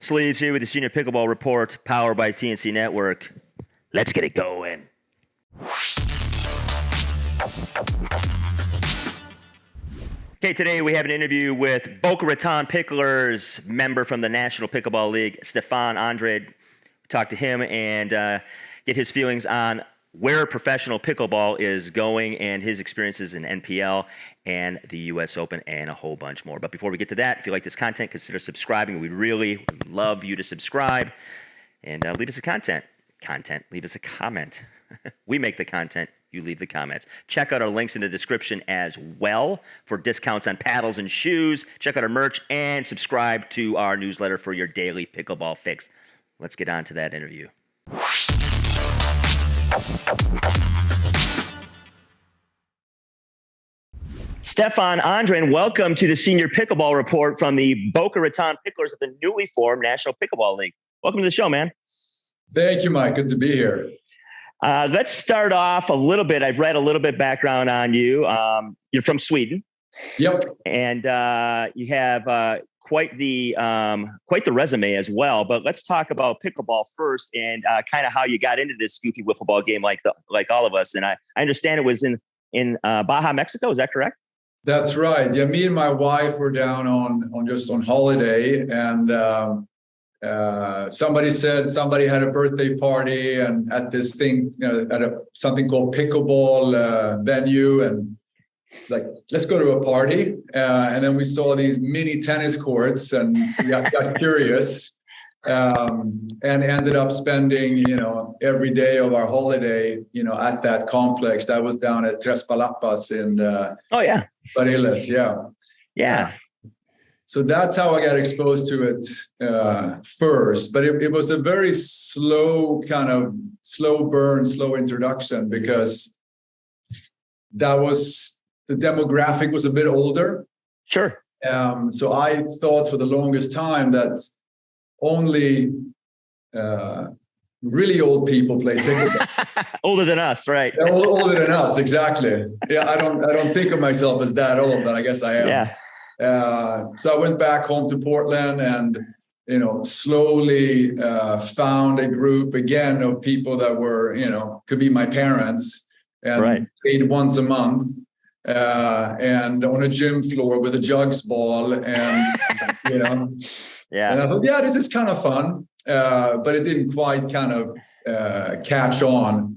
Sleeves here with the Senior Pickleball Report, powered by TNC Network. Let's get it going. Okay, today we have an interview with Boca Raton Picklers member from the National Pickleball League, Stefan Andren. Talk to him and get his feelings on where professional pickleball is going and his experiences in NPL and the U.S. Open and a whole bunch more. But before we get to that, if you like this content, consider subscribing. We'd really love you to subscribe and leave us a leave us a comment. We make the content. You leave the comments. Check out our links in the description as well for discounts on paddles and shoes. Check out our merch and subscribe to our newsletter for your daily pickleball fix. Let's get on to that interview. Stefan Andren, welcome to the Senior Pickleball Report from the Boca Raton Picklers of the newly formed National Pickleball League. Welcome to the show, man. Thank you, Mike. Good to be here. Let's start off a little bit. I've read a little bit background on you. You're from Sweden. Yep. And you have quite the resume as well. But let's talk about pickleball first and kind of how you got into this goofy wiffle ball game like all of us. And I understand it was in Baja, Mexico. Is that correct? That's right. Yeah, me and my wife were down on holiday, and somebody said somebody had a birthday party and at this thing, at something called pickleball venue, and like, let's go to a party. And then we saw these mini tennis courts and we got curious. And ended up spending, every day of our holiday, at that complex. That was down at Tres Palapas in Bariles. Yeah. So that's how I got exposed to it first. But it was a very slow burn, slow introduction, because the demographic was a bit older. Sure. So I thought for the longest time that only really old people play pickleball. Older than us, right? Yeah, older than us, exactly. Yeah, I don't think of myself as that old, but I guess I am. Yeah. So I went back home to Portland and slowly found a group again of people that were could be my parents, and played once a month and on a gym floor with a jugs ball and Yeah. And I thought, this is kind of fun, but it didn't quite kind of catch on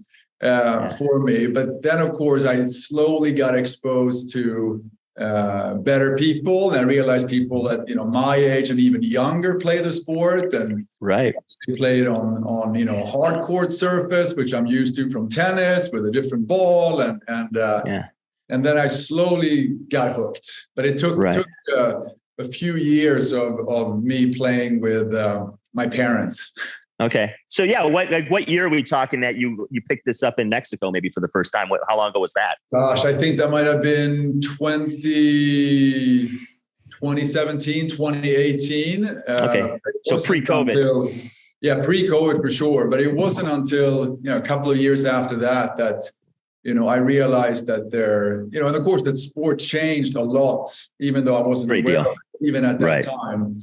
for me. But then, of course, I slowly got exposed to better people, and I realized people that my age and even younger play the sport, and they play it on hard court surface, which I'm used to from tennis with a different ball, and then I slowly got hooked. But it took a few years of me playing with my parents. Okay. So what year are we talking that you picked this up in Mexico maybe for the first time? How long ago was that? Gosh, I think that might have been 2017, 2018. Okay. So pre-COVID. Pre-COVID for sure. But it wasn't until a couple of years after that I realized that and of course that sport changed a lot, even though I wasn't aware of it, even at that time.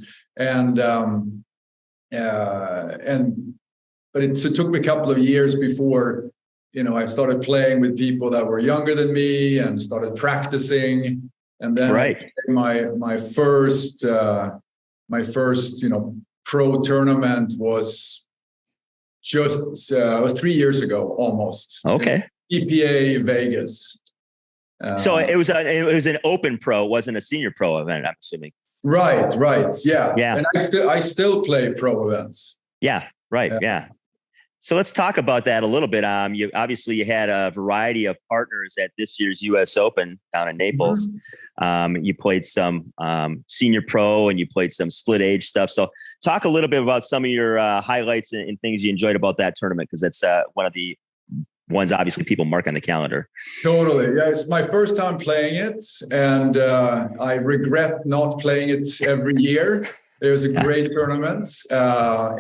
But it took me a couple of years before, I started playing with people that were younger than me and started practicing. And then my first pro tournament was was 3 years ago almost. Okay. EPA Vegas. So it was an open pro, it wasn't a senior pro event, I'm assuming. Right. Yeah. And I still play pro events. Yeah. Right. Yeah. So let's talk about that a little bit. You had a variety of partners at this year's U.S. Open down in Naples. Mm-hmm. You played some senior pro and you played some split age stuff. So talk a little bit about some of your highlights and things you enjoyed about that tournament, because that's one of the ones obviously people mark on the calendar. Totally. Yeah, it's my first time playing it, and I regret not playing it every year. It was a great tournament. I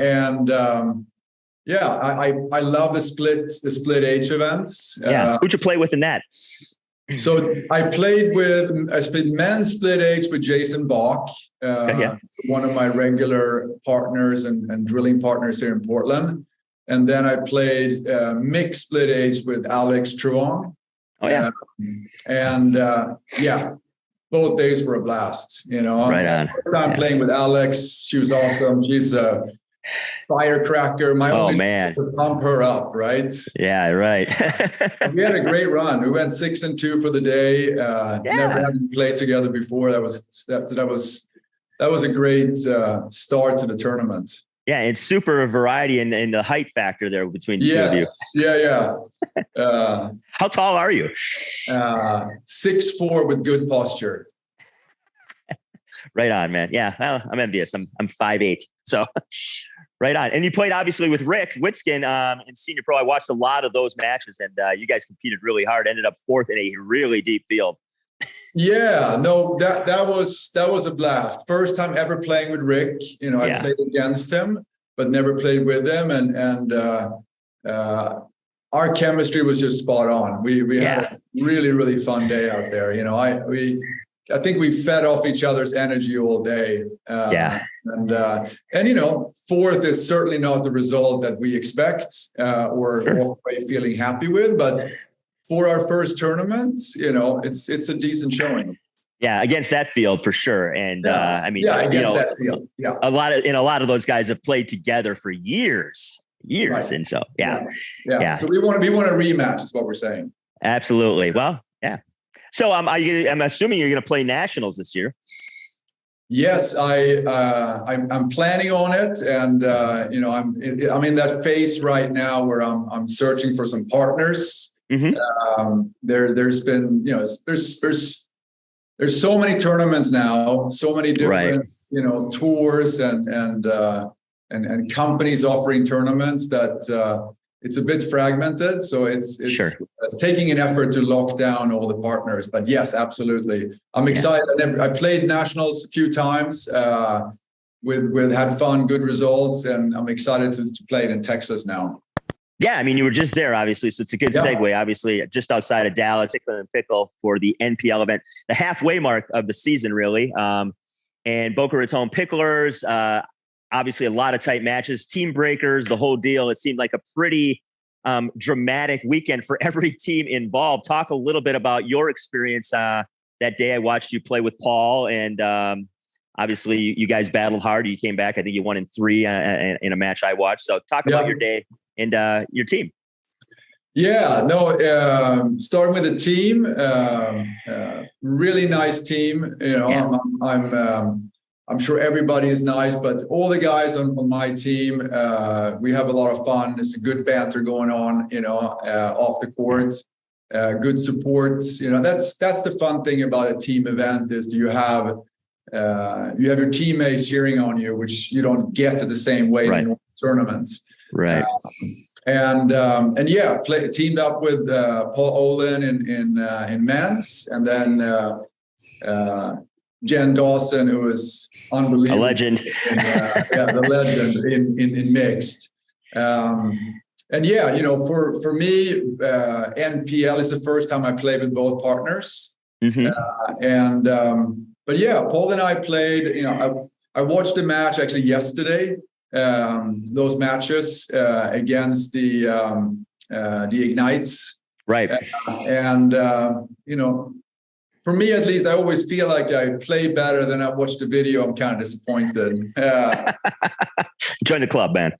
love the split age events. Who'd you play with in that? So I played men's split age with Jason Bach, one of my regular partners and drilling partners here in Portland. And then I played mixed split age with Alex Truong. Oh yeah. Both days were a blast, you know. Right on. First time playing with Alex, she was awesome. She's a firecracker. My only man, to pump her up, right? Yeah, right. We had a great run. We went 6-2 for the day. Never had played together before. That was a great start to the tournament. Yeah, and super variety in the height factor there between the two of you. Yeah. How tall are you? 6'4" with good posture. Right on, man. Yeah, well, I'm envious. I'm 5'8", so right on. And you played obviously with Rick Witskin in Senior Pro. I watched a lot of those matches, and you guys competed really hard. Ended up fourth in a really deep field. Yeah, no, that was a blast. First time ever playing with Rick. You know, I played against him, but never played with him, and our chemistry was just spot on. We had a really, really fun day out there. You know, I think we fed off each other's energy all day. And you know, fourth is certainly not the result that we expect or walk away feeling happy with, but for our first tournament, you know, it's a decent showing. Yeah, against that field for sure. And I mean, against that field. Yeah, a lot of those guys have played together for years, right. And so So we want a rematch, is what we're saying. Absolutely. Well, yeah. So I'm assuming you're going to play nationals this year. Yes, I'm planning on it, and you know, I'm in that phase right now where I'm searching for some partners. Mm-hmm. There's been, you know, there's so many tournaments now, so many different you know, tours and companies offering tournaments that it's a bit fragmented. So it's taking an effort to lock down all the partners. But yes, absolutely, I'm excited. I played nationals a few times. With had fun, good results, and I'm excited to play it in Texas now. Yeah, I mean, you were just there, obviously, so it's a good segue. Obviously, just outside of Dallas, Pickler and Pickle for the NPL event, the halfway mark of the season, really. And Boca Raton Picklers, obviously, a lot of tight matches, team breakers, the whole deal. It seemed like a pretty dramatic weekend for every team involved. Talk a little bit about your experience that day. I watched you play with Paul, and obviously, you guys battled hard. You came back. I think you won in 3 in a match I watched. So talk about your day and your team. Starting with the team, really nice team. You know, I'm sure everybody is nice, but all the guys on my team, we have a lot of fun. It's a good banter going on, you know, off the court, good support. You know, that's the fun thing about a team event is you have your teammates cheering on you, which you don't get at the same way in tournaments. Right. Teamed up with Paul Olin in men's, and then Jen Dawson, who is unbelievable, a legend, the legend in mixed. You know, for me, NPL is the first time I played with both partners. Mm-hmm. Paul and I played. You know, I watched the match actually yesterday. Those matches against the Ignites, right? You know, for me at least, I always feel like I play better than I watched the video. I'm kind of disappointed. Join the club, man.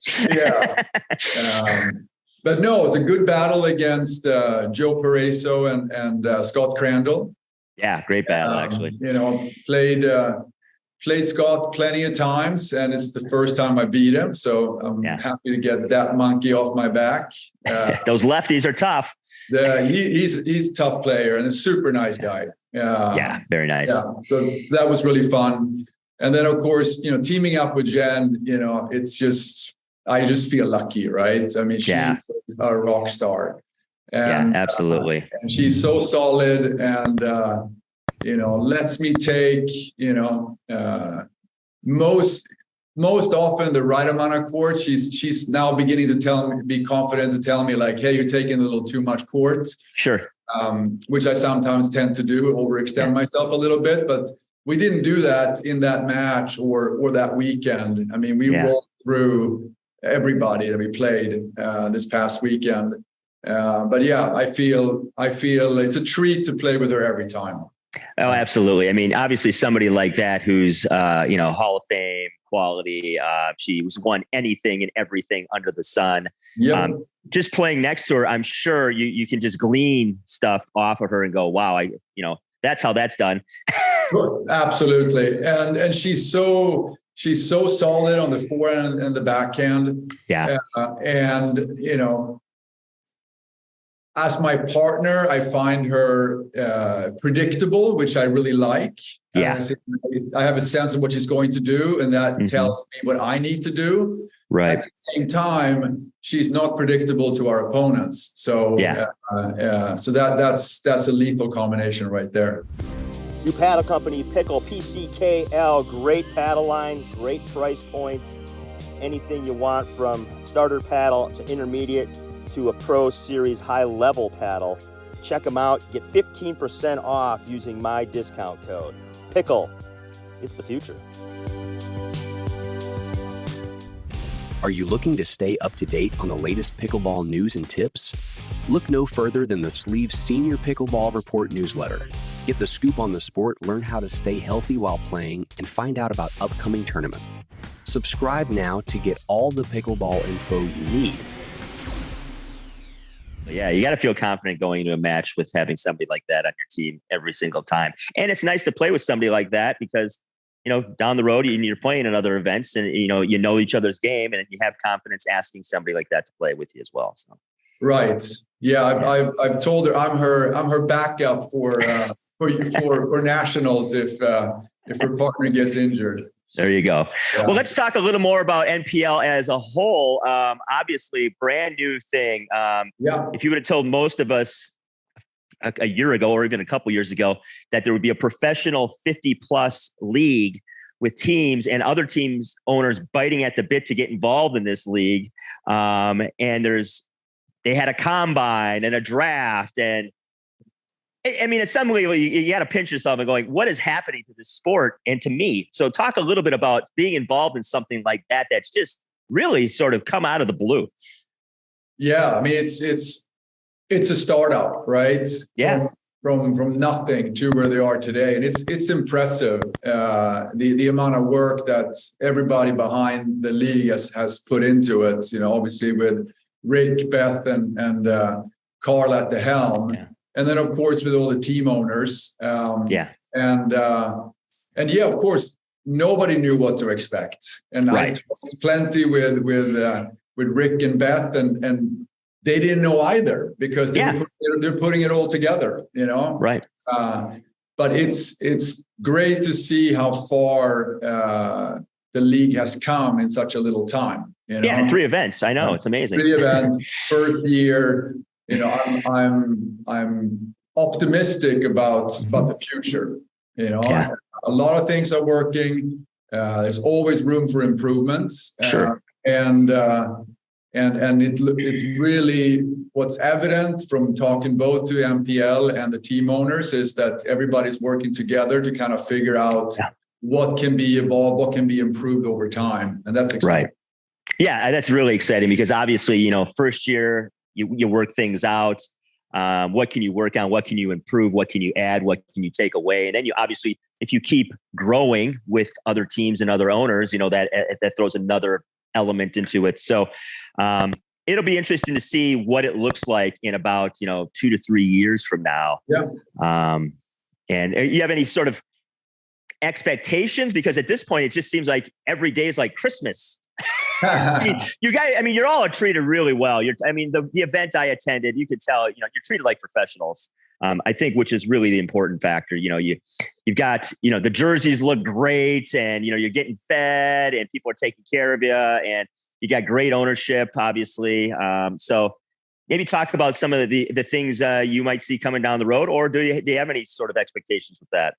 But no, it's a good battle against Joe Pareso and Scott Crandall. Yeah, great battle actually. You know, played Scott plenty of times, and it's the first time I beat him. So I'm happy to get that monkey off my back. Those lefties are tough. He's a tough player and a super nice guy. Very nice. Yeah, so that was really fun. And then, of course, you know, teaming up with Jen, you know, I just feel lucky, right? I mean, she's a rock star. And, absolutely. And she's so solid and, you know, lets me take, you know, most often the right amount of court. She's now beginning to be confident to tell me like, hey, you're taking a little too much court. Sure. Which I sometimes tend to do, overextend myself a little bit, but we didn't do that in that match or that weekend. I mean, we rolled through everybody that we played this past weekend. But yeah, I feel it's a treat to play with her every time. Oh, absolutely. I mean, obviously somebody like that who's, Hall of Fame quality. She was won anything and everything under the sun. Yep. Just playing next to her, I'm sure you can just glean stuff off of her and go, wow, that's how that's done. Absolutely. And she's so solid on the forehand and the backhand. Yeah. As my partner, I find her predictable, which I really like. Yeah. I have a sense of what she's going to do, and that tells me what I need to do. Right. At the same time, she's not predictable to our opponents. So, so that's a lethal combination right there. New paddle company, Pickle, PCKL, great paddle line, great price points. Anything you want from starter paddle to intermediate to a Pro Series high-level paddle. Check them out. Get 15% off using my discount code. Pickle. It's the future. Are you looking to stay up to date on the latest pickleball news and tips? Look no further than the Sleeves Senior Pickleball Report newsletter. Get the scoop on the sport, learn how to stay healthy while playing, and find out about upcoming tournaments. Subscribe now to get all the pickleball info you need. Yeah, you got to feel confident going into a match with having somebody like that on your team every single time. And it's nice to play with somebody like that because, down the road, you're playing in other events and, you know each other's game and you have confidence asking somebody like that to play with you as well. So. Right. Yeah. I've told her I'm her backup for nationals if her partner gets injured. There you go. Yeah. Well, let's talk a little more about NPL as a whole. Obviously, brand new thing. If you would have told most of us a year ago or even a couple years ago that there would be a professional 50-plus league with teams and other teams owners biting at the bit to get involved in this league, and they had a combine and a draft and I mean, at some level, you got to pinch yourself and going, what is happening to this sport and to me? So talk a little bit about being involved in something like that that's just really sort of come out of the blue. Yeah, I mean, it's a startup, right? Yeah. From nothing to where they are today. And it's impressive, the amount of work that everybody behind the league has put into it, obviously with Rick, Beth, and Carl at the helm. Yeah. And then, of course, with all the team owners. And of course, nobody knew what to expect. And I talked plenty with Rick and Beth, and they didn't know either because they're putting it all together, Right. But it's great to see how far the league has come in such a little time. Yeah, and 3 events. I know, it's amazing. 3 events, first year. I'm optimistic about the future. A lot of things are working. There's always room for improvements. Sure. And it's really what's evident from talking both to MPL and the team owners is that everybody's working together to kind of figure out what can be evolved, what can be improved over time, and that's exciting. Right. Yeah, that's really exciting because obviously, first year. You work things out. What can you work on? What can you improve? What can you add? What can you take away? And then you obviously, if you keep growing with other teams and other owners, that throws another element into it. So it'll be interesting to see what it looks like in about 2 to 3 years from now. Yeah. And you have any sort of expectations? Because at this point, it just seems like every day is like Christmas. You guys, you're all treated really well. The event I attended, you could tell, you're treated like professionals. I think, which is really the important factor. You've got, the jerseys look great and, you're getting fed and people are taking care of you and you got great ownership, obviously. So maybe talk about some of the things you might see coming down the road, or do you have any sort of expectations with that?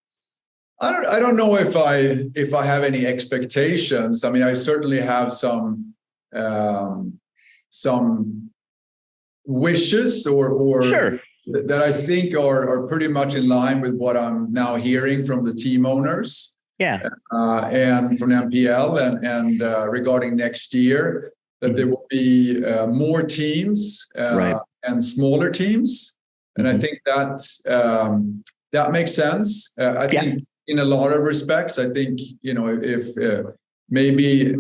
I don't know if I have any expectations. I mean, I certainly have some wishes or Sure. that I think are pretty much in line with what I'm now hearing from the team owners. Yeah. And from MPL and regarding next year, that there will be more teams Right. and smaller teams. And I think that makes sense. I think in a lot of respects, I think, if maybe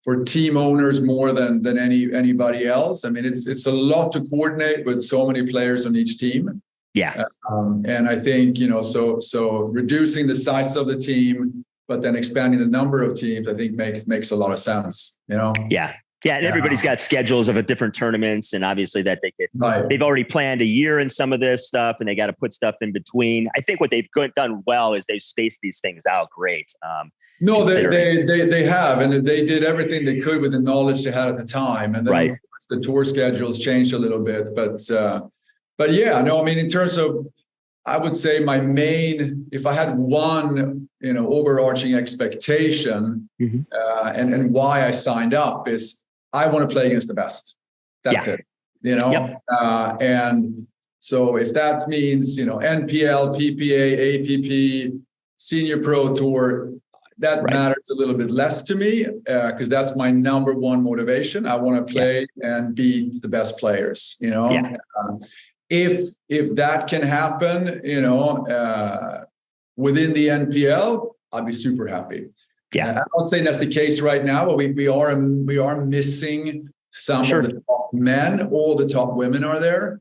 for team owners more than anybody else. I mean, it's a lot to coordinate with so many players on each team. Yeah. And I think, so reducing the size of the team, but then expanding the number of teams, I think makes a lot of sense, Yeah. Yeah. And everybody's got schedules of different tournaments, and obviously that they've already planned a year in some of this stuff, and they got to put stuff in between. I think what they've done well is they've spaced these things out great. No, they have, and they did everything they could with the knowledge they had at the time. And then of course, the tour schedules changed a little bit, but yeah, no, I mean, in terms of, I would say my main, if I had one, overarching expectation, and why I signed up is I want to play against the best. That's it, and so if that means, NPL, PPA, APP, Senior Pro Tour, that matters a little bit less to me, because that's my number one motivation. I want to play and beat the best players, if that can happen, within the NPL, I'd be super happy. Yeah, I don't say that's the case right now, but we are missing some of the top men. All the top women are there.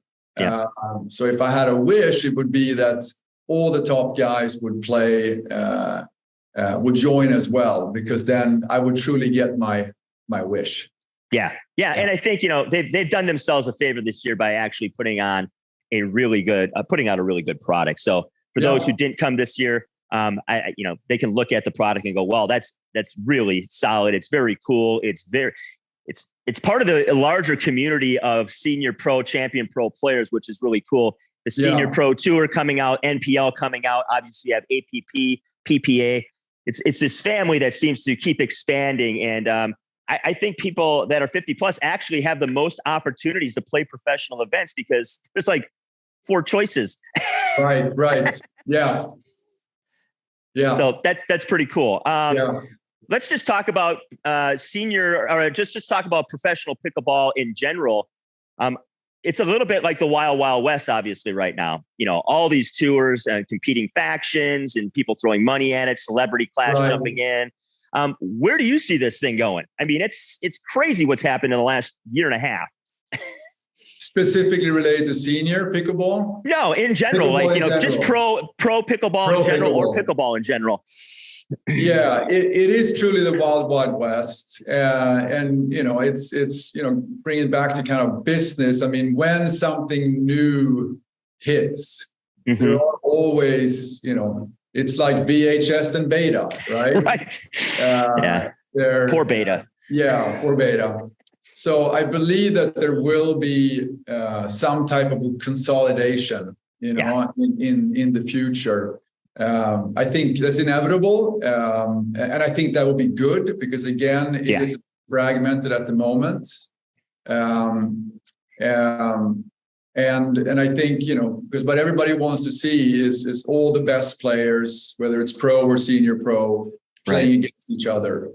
So if I had a wish, it would be that all the top guys would play, would join as well, because then I would truly get my wish. Yeah. And I think, they've done themselves a favor this year by actually putting out a really good product. So for those who didn't come this year, they can look at the product and go, well, that's really solid. It's very cool. It's part of the larger community of senior pro, champion pro players, which is really cool. The senior pro tour coming out, NPL coming out, obviously you have APP, PPA. It's this family that seems to keep expanding. And I think people that are 50 plus actually have the most opportunities to play professional events, because there's like 4 choices. Right. Yeah. So that's pretty cool. Let's just talk about senior, or just talk about professional pickleball in general. It's a little bit like the wild, wild west, obviously, right now. All these tours and competing factions and people throwing money at it, celebrity class jumping in. Where do you see this thing going? I mean, it's crazy what's happened in the last year and a half. Specifically related to senior pickleball? No, in general, just pro pickleball in general, or pickleball in general. Yeah, it is truly the wild, wild west. And, it's bringing it back to kind of business. I mean, when something new hits, there are always, it's like VHS and beta, right? Right. Poor beta. Yeah, poor beta. So I believe that there will be some type of consolidation, in the future. I think that's inevitable, and I think that will be good, because again, it is fragmented at the moment. And I think, because what everybody wants to see is all the best players, whether it's pro or senior pro, playing against each other.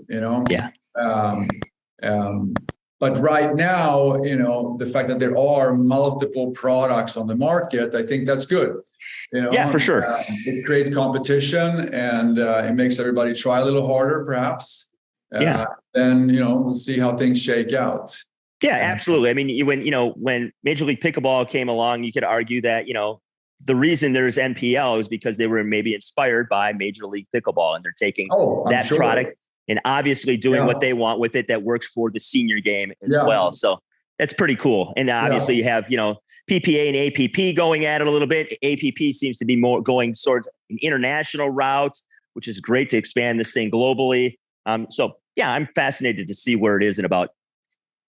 But right now, the fact that there are multiple products on the market, I think that's good. For sure. It creates competition, and it makes everybody try a little harder, perhaps. Then, we'll see how things shake out. Yeah, absolutely. I mean, when Major League Pickleball came along, you could argue that, the reason there's NPL is because they were maybe inspired by Major League Pickleball, and they're taking that product and obviously doing what they want with it that works for the senior game as well. So that's pretty cool. And obviously you have, PPA and APP going at it a little bit. APP seems to be more going sort of an international route, which is great to expand this thing globally. So I'm fascinated to see where it is in about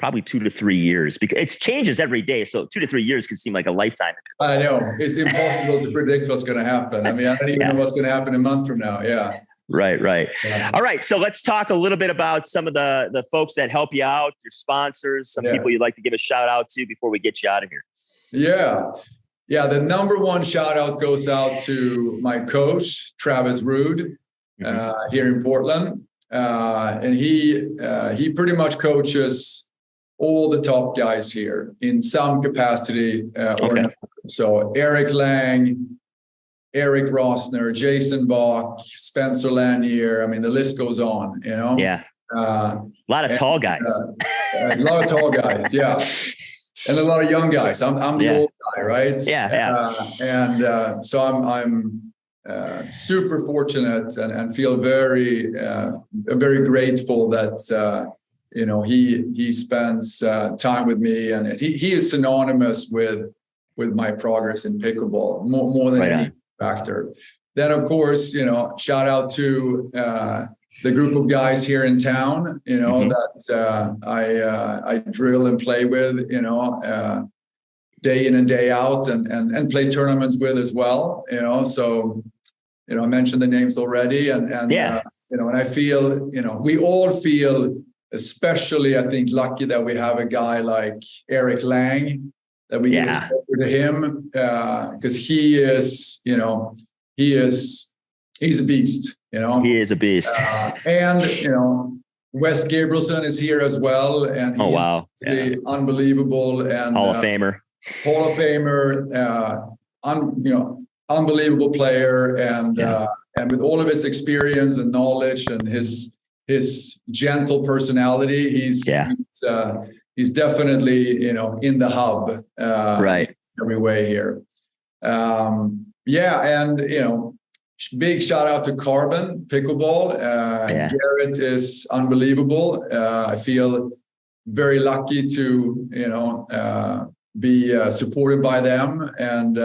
probably 2 to 3 years, because it changes every day. So 2 to 3 years could seem like a lifetime. I know it's impossible to predict what's going to happen. I mean, I don't even know what's going to happen a month from now. Yeah. Right. Yeah. All right. So let's talk a little bit about some of the folks that help you out, your sponsors, some people you'd like to give a shout out to before we get you out of here. Yeah. The number one shout out goes out to my coach, Travis Rude, here in Portland. And he pretty much coaches all the top guys here in some capacity or not. So Eric Lang, Eric Rosner, Jason Bach, Spencer Lanier. I mean, the list goes on, you know? Yeah. A lot of tall guys. A lot of tall guys, yeah. And a lot of young guys. I'm the old guy, right? Yeah. So I'm super fortunate and feel very grateful that he spends time with me, and he is synonymous with my progress in pickleball more than any factor. Then of course, shout out to the group of guys here in town, that I drill and play with, day in and day out, and play tournaments with as well. So I mentioned the names already, and I feel we all feel, especially I think, lucky that we have a guy like Eric Lang, that we get exposure to him, because he's a beast. He is a beast. And Wes Gabrielson is here as well, and he's unbelievable, and Hall of Famer, unbelievable player, and with all of his experience and knowledge and his gentle personality, he's definitely in the hub every way here. And big shout out to Carbon Pickleball. Garrett is unbelievable. I feel very lucky to be supported by them, and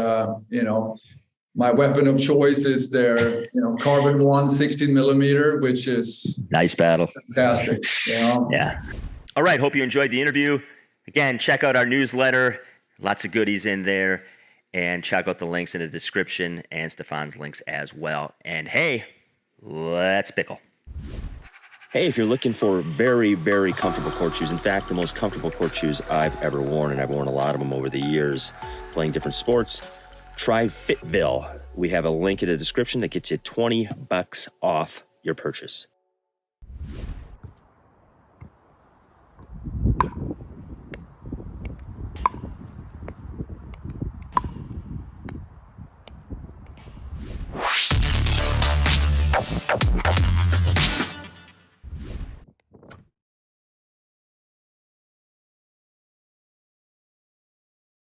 my weapon of choice is their Carbon 1 16 millimeter, which is nice battle. Fantastic. Yeah. All right. Hope you enjoyed the interview. Again, check out our newsletter. Lots of goodies in there. And check out the links in the description and Stefan's links as well. And hey, let's pickle. Hey, if you're looking for very, very comfortable court shoes, in fact, the most comfortable court shoes I've ever worn, and I've worn a lot of them over the years playing different sports, try Fitville. We have a link in the description that gets you $20 off your purchase.